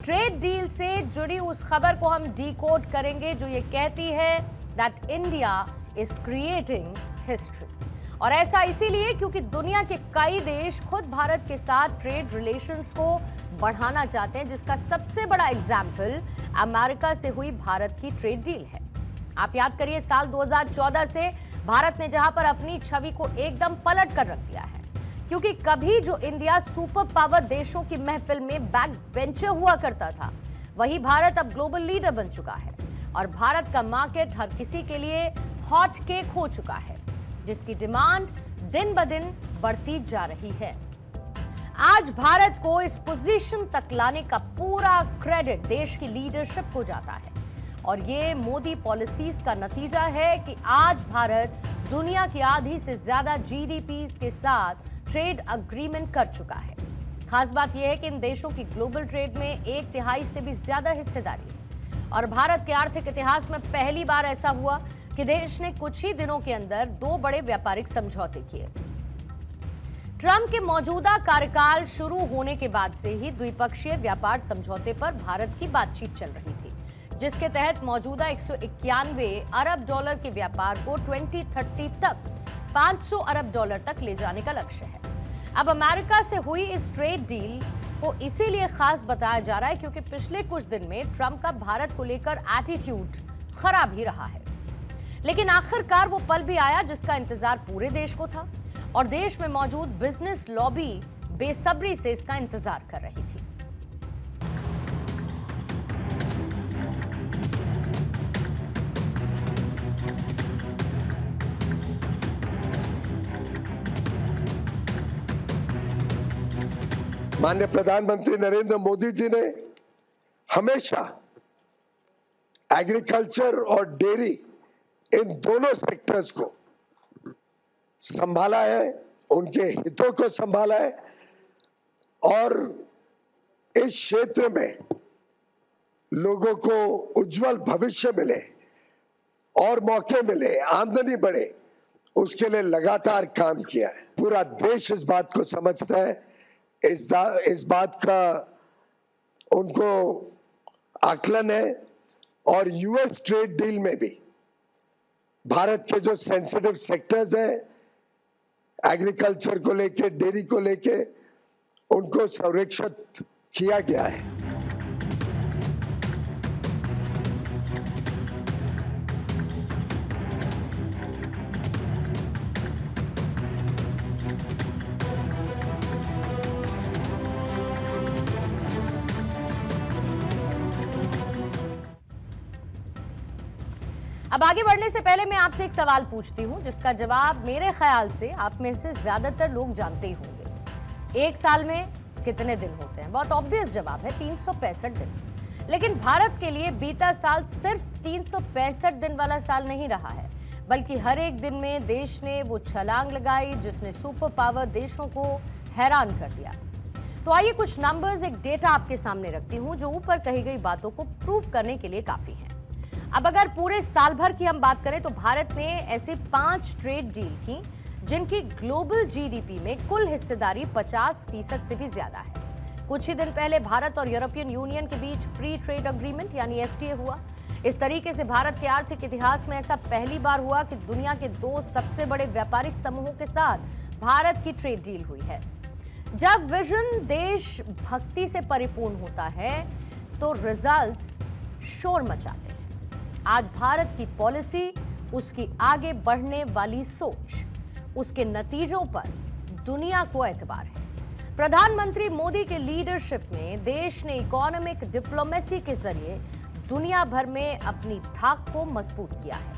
Trade deal से जुड़ी उस खबर को हम डीकोड करेंगे जो ये कहती है that India is creating history. और ऐसा इसीलिए क्योंकि दुनिया के कई देश खुद भारत के साथ ट्रेड रिलेशंस को बढ़ाना चाहते हैं, जिसका सबसे बड़ा एग्जाम्पल अमेरिका से हुई भारत की ट्रेड डील है। आप याद करिए, साल 2014 से भारत ने जहां पर अपनी छवि को एकदम पलट कर रख दिया है, क्योंकि कभी जो इंडिया सुपर पावर देशों की महफिल में बैक बेंचर हुआ करता था, वही भारत अब ग्लोबल लीडर बन चुका है और भारत का मार्केट हर किसी के लिए हॉट केक हो चुका है, जिसकी डिमांड दिन ब दिन बढ़ती जा रही है। आज भारत को इस पोजीशन तक लाने का पूरा क्रेडिट देश की लीडरशिप को जाता है और ये मोदी पॉलिसीज का नतीजा है कि आज भारत दुनिया की आधी से ज्यादा जीडीपी के साथ ट्रेड अग्रीमेंट कर चुका है। खास बात यह है कि इन देशों की ग्लोबल ट्रेड में 1/3 से भी ज्यादा हिस्सेदारी है और भारत के आर्थिक इतिहास में पहली बार ऐसा हुआ कि देश ने कुछ ही दिनों के अंदर 2 बड़े व्यापारिक समझौते किए। ट्रंप के मौजूदा कार्यकाल शुरू होने के बाद से ही द्विपक्षीय व्यापार समझौते पर भारत की बातचीत चल रही थी, जिसके तहत मौजूदा 191 अरब डॉलर के व्यापार को 2030 तक 500 अरब डॉलर तक ले जाने का लक्ष्य है। अब अमेरिका से हुई इस ट्रेड डील को इसीलिए खास बताया जा रहा है क्योंकि पिछले कुछ दिन में ट्रंप का भारत को लेकर एटीट्यूड खराब ही रहा है, लेकिन आखिरकार वो पल भी आया जिसका इंतजार पूरे देश को था और देश में मौजूद बिजनेस लॉबी बेसब्री से इसका इंतजार कर रही थी। माननीय प्रधानमंत्री नरेंद्र मोदी जी ने हमेशा एग्रीकल्चर और डेयरी इन दोनों सेक्टर्स को संभाला है, उनके हितों को संभाला है और इस क्षेत्र में लोगों को उज्जवल भविष्य मिले और मौके मिले, आमदनी बढ़े, उसके लिए लगातार काम किया है। पूरा देश इस बात को समझता है, इस बात का उनको आकलन है और यूएस ट्रेड डील में भी भारत के जो सेंसिटिव सेक्टर्स हैं, एग्रीकल्चर को लेके, डेयरी को लेके, उनको संरक्षित किया गया है। अब आगे बढ़ने से पहले मैं आपसे एक सवाल पूछती हूं जिसका जवाब मेरे ख्याल से आप में से ज्यादातर लोग जानते ही होंगे। एक साल में कितने दिन होते हैं? बहुत ऑब्वियस जवाब है 365 दिन। लेकिन भारत के लिए बीता साल सिर्फ 365 दिन वाला साल नहीं रहा है, बल्कि हर एक दिन में देश ने वो छलांग लगाई जिसने सुपर पावर देशों को हैरान कर दिया। तो आइए कुछ नंबर्स, एक डेटा आपके सामने रखती हूं जो ऊपर कही गई बातों को प्रूव करने के लिए काफी है। अब अगर पूरे साल भर की हम बात करें तो भारत ने ऐसे 5 ट्रेड डील की जिनकी ग्लोबल जीडीपी में कुल हिस्सेदारी 50% से भी ज्यादा है। कुछ ही दिन पहले भारत और यूरोपियन यूनियन के बीच फ्री ट्रेड अग्रीमेंट यानी एफटीए हुआ। इस तरीके से भारत के आर्थिक इतिहास में ऐसा पहली बार हुआ कि दुनिया के 2 सबसे बड़े व्यापारिक समूहों के साथ भारत की ट्रेड डील हुई है। जब विजन देश भक्ति से परिपूर्ण होता है तो रिजल्ट्स शोर मचाते हैं। आज भारत की पॉलिसी, उसकी आगे बढ़ने वाली सोच, उसके नतीजों पर दुनिया को एतबार है। प्रधानमंत्री मोदी के लीडरशिप में देश ने इकोनॉमिक डिप्लोमेसी के जरिए दुनिया भर में अपनी धाक को मजबूत किया है।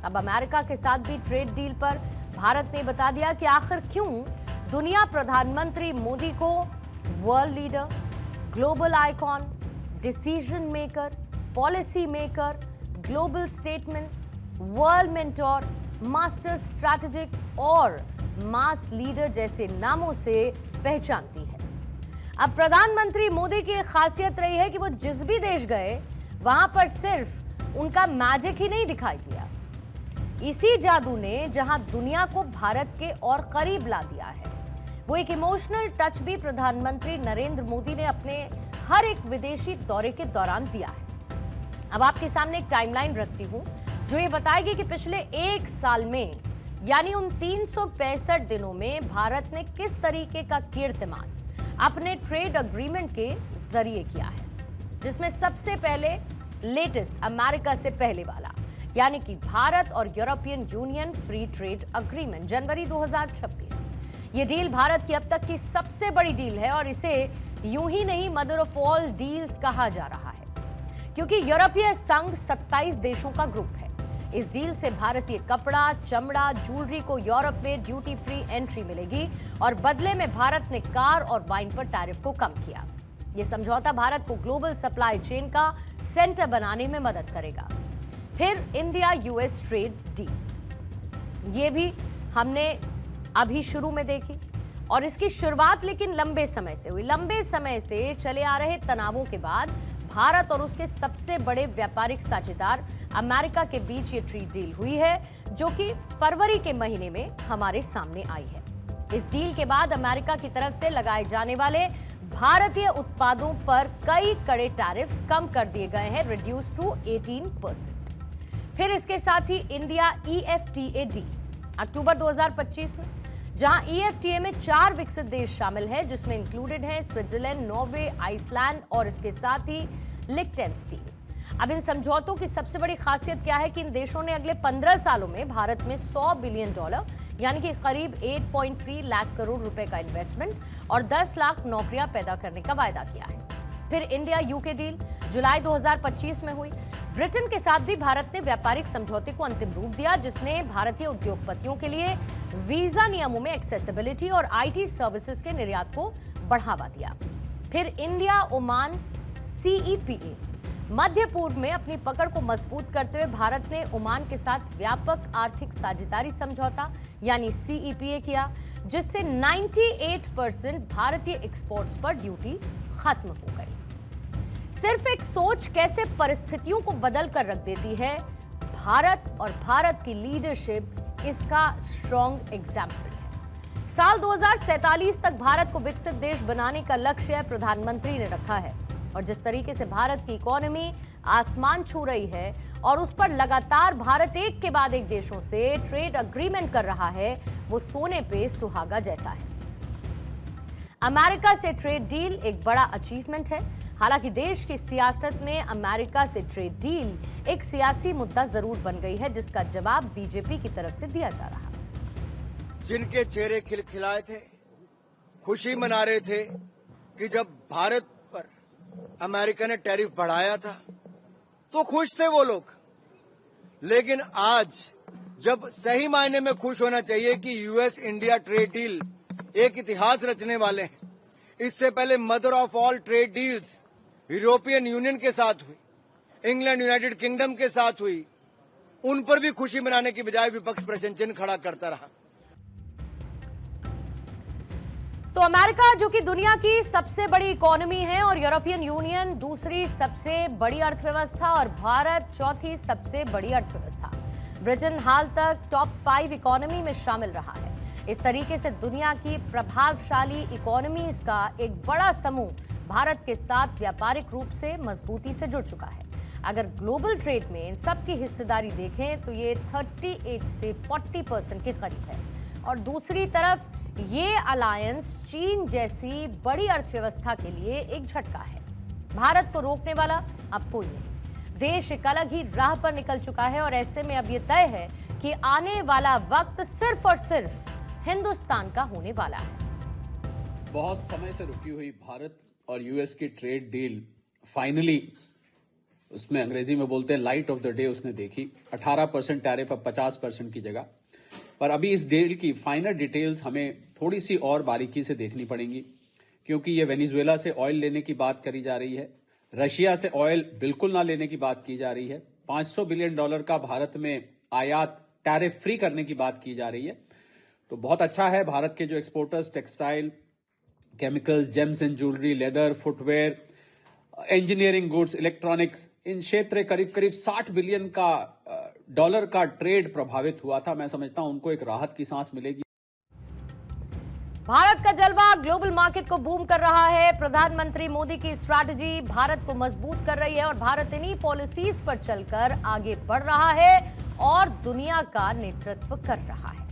अब अमेरिका के साथ भी ट्रेड डील पर भारत ने बता दिया कि आखिर क्यों दुनिया प्रधानमंत्री मोदी को world leader, global icon, decision maker, policy maker, global statement, world mentor, master strategic और मास लीडर जैसे नामों से पहचानती है। अब प्रधानमंत्री मोदी की एक खासियत रही है कि वो जिस भी देश गए वहां पर सिर्फ उनका मैजिक ही नहीं दिखाई दिया, इसी जादू ने जहां दुनिया को भारत के और करीब ला दिया है, वो एक इमोशनल टच भी प्रधानमंत्री नरेंद्र मोदी ने अपने हर एक विदेशी दौरे के दौरान दिया है। अब आपके सामने एक टाइमलाइन रखती हूं जो ये बताएगी कि पिछले एक साल में यानी उन 365 दिनों में भारत ने किस तरीके का कीर्तिमान अपने ट्रेड अग्रीमेंट के जरिए किया है, जिसमें सबसे पहले लेटेस्ट अमेरिका से पहले वाला यानी कि भारत और European union free trade agreement जनवरी 2026। ये डील भारत की अब तक की सबसे बड़ी डील है और इसे यूं ही नहीं मदर ऑफ ऑल डील्स कहा जा रहा है, क्योंकि यूरोपीय संघ 27 देशों का ग्रुप है। इस डील से भारतीय कपड़ा, चमड़ा, ज्वेलरी को यूरोप में ड्यूटी फ्री एंट्री मिलेगी और बदले में भारत ने कार और वाइन पर टैरिफ को कम किया। यह समझौता भारत को ग्लोबल सप्लाई चेन का सेंटर बनाने में मदद करेगा। फिर इंडिया यूएस ट्रेड डील, ये भी हमने अभी शुरू में देखी और इसकी शुरुआत लेकिन लंबे समय से हुई। लंबे समय से चले आ रहे तनावों के बाद भारत और उसके सबसे बड़े व्यापारिक साझेदार अमेरिका के बीच ये ट्रेड डील हुई है, जो कि फरवरी के महीने में हमारे सामने आई है। इस डील के बाद अमेरिका की तरफ से लगाए जाने वाले भारतीय उत्पादों पर कई कड़े टैरिफ कम कर दिए गए हैं, रिड्यूस टू 18%। फिर इसके साथ ही इंडिया EFTA डील अक्टूबर 2025 में, जहां EFTA में 4 विकसित देश शामिल हैं, जिसमें इंक्लूडेड हैं स्विट्जरलैंड, नॉर्वे, आइसलैंड और इसके साथ ही लिechtenstein। अब इन समझौतों की सबसे बड़ी खासियत क्या है कि इन देशों ने अगले 15 सालों में भारत में $100 बिलियन यानी कि करीब 8.3 लाख करोड़ रुपए का इन्वेस्टमेंट और 10 लाख नौकरियां पैदा करने का वायदा किया है। फिर इंडिया यूके डील जुलाई 2025 में हुई। ब्रिटेन के साथ भी भारत ने व्यापारिक समझौते को अंतिम रूप दिया, जिसने भारतीय उद्योगपतियों के लिए वीजा नियमों में एक्सेसिबिलिटी और IT सर्विसेज के निर्यात को बढ़ावा दिया। फिर इंडिया ओमान CEPA, मध्य पूर्व में अपनी पकड़ को मजबूत करते हुए भारत ने ओमान के साथ व्यापक आर्थिक साझेदारी समझौता यानी CEPA किया, जिससे 98% भारतीय एक्सपोर्ट्स पर ड्यूटी खत्म हो गई। सिर्फ एक सोच कैसे परिस्थितियों को बदल कर रख देती है, भारत और भारत की लीडरशिप इसका स्ट्रॉन्ग एग्जाम्पल है। साल 2047 तक भारत को विकसित देश बनाने का लक्ष्य प्रधानमंत्री ने रखा है और जिस तरीके से भारत की इकोनॉमी आसमान छू रही है और उस पर लगातार भारत एक के बाद एक देशों से ट्रेड अग्रीमेंट कर रहा है, वो सोने पे सुहागा जैसा है। अमेरिका से ट्रेड डील एक बड़ा अचीवमेंट है। हालांकि देश की सियासत में अमेरिका से ट्रेड डील एक सियासी मुद्दा जरूर बन गई है, जिसका जवाब बीजेपी की तरफ से दिया जा रहा है। जिनके चेहरे खिलखिलाए थे, खुशी मना रहे थे कि जब भारत पर अमेरिका ने टैरिफ बढ़ाया था तो खुश थे वो लोग, लेकिन आज जब सही मायने में खुश होना चाहिए कि यूएस इंडिया ट्रेड डील एक इतिहास रचने वाले हैं। इससे पहले mother of all trade deals European union के साथ हुई, इंग्लैंड यूनाइटेड किंगडम के साथ हुई, उन पर भी खुशी मनाने की बजाय विपक्ष प्रश्न चिन्ह खड़ा करता रहा। तो अमेरिका जो कि दुनिया की सबसे बड़ी इकोनॉमी है और यूरोपियन यूनियन दूसरी सबसे बड़ी अर्थव्यवस्था और भारत चौथी सबसे बड़ी अर्थव्यवस्था, ब्रिटेन हाल तक टॉप 5 इकोनॉमी में शामिल रहा है। इस तरीके से दुनिया की प्रभावशाली इकोनॉमीज का एक बड़ा समूह भारत के साथ व्यापारिक रूप से मजबूती से जुड़ चुका है। अगर ग्लोबल ट्रेड में इन सब की हिस्सेदारी देखें तो ये 38 से 40% के करीब है और दूसरी तरफ ये अलायंस चीन जैसी बड़ी अर्थव्यवस्था के लिए एक झटका है। भारत को रोकने वाला अब कोई नहीं। देश एक अलग ही राह पर निकल चुका है और ऐसे में अब ये तय है कि आने वाला वक्त सिर्फ और सिर्फ हिंदुस्तान का होने वाला है। बहुत समय से रुकी हुई भारत और यूएस की ट्रेड डील फाइनली, उसमें अंग्रेजी में बोलते हैं लाइट ऑफ द डे, उसने देखी। 18% टैरिफ अब 50% की जगह। पर अभी इस डील की फाइनल डिटेल्स हमें थोड़ी सी और बारीकी से देखनी पड़ेंगी, क्योंकि ये वेनेजुएला से ऑयल लेने की बात करी जा रही है, रशिया से ऑयल बिल्कुल ना लेने की बात की जा रही है, $500 बिलियन का भारत में आयात टैरिफ फ्री करने की बात की जा रही है। तो बहुत अच्छा है, भारत के जो exporters textile, chemicals, gems and jewellery, leather, footwear, engineering goods, electronics, इन क्षेत्र करीब करीब $60 बिलियन का ट्रेड प्रभावित हुआ था। मैं समझता हूं उनको एक राहत की सांस मिलेगी। भारत का जलवा ग्लोबल मार्केट को बूम कर रहा है। प्रधानमंत्री मोदी की स्ट्रैटेजी भारत को मजबूत कर रही है और भारत इन्हीं पॉलिसीज पर चलकर आगे बढ़ रहा है और दुनिया का नेतृत्व कर रहा है।